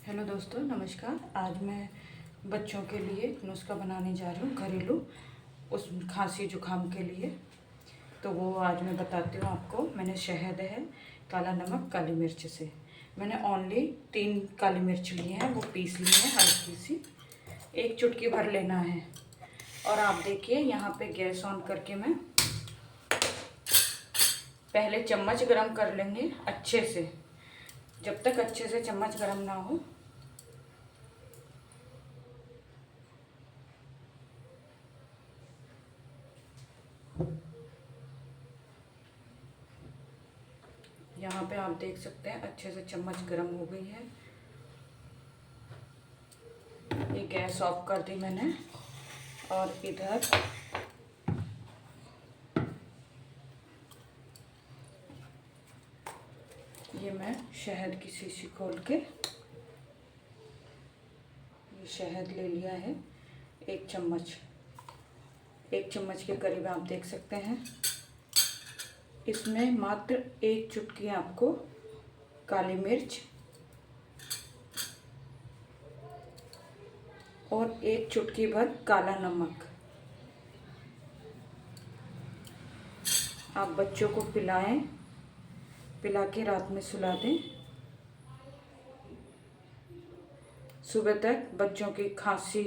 Hello दोस्तों, नमस्कार। आज मैं बच्चों के लिए एक नुस्खा बनाने जा रही हूँ घरेलू, उस खांसी जुकाम के लिए। तो वो आज मैं बताती हूँ आपको। मैंने शहद है, काला नमक, काली मिर्च से मैंने ओनली 3 काली मिर्च लिए हैं, वो पीस ली है हल्की सी, 1 चुटकी भर लेना है। और आप देखिए यहाँ पे गैस ऑन करके मैं पहले चम्मच गरम कर लेंगे अच्छे से, जब तक अच्छे से चम्मच गरम ना हो। यहाँ पे आप देख सकते हैं अच्छे से चम्मच गरम हो गई है। ये गैस ऑफ कर दी मैंने। और इधर ये मैं शहद की शीशी खोल के ये शहद ले लिया है, 1 चम्मच, 1 चम्मच के करीब आप देख सकते हैं। इसमें मात्र 1 चुटकी आपको काली मिर्च और 1 चुटकी भर काला नमक। आप बच्चों को पिलाएं, पिला के रात में सुला दें। सुबह तक बच्चों की खांसी,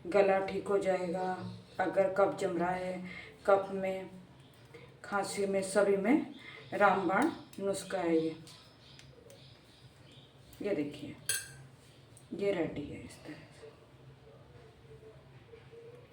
गला ठीक हो जाएगा। अगर कफ जम रहा है, कफ में, खांसी में, सभी में रामबाण नुस्खा है ये देखिए, ये रेडी है इस तरह।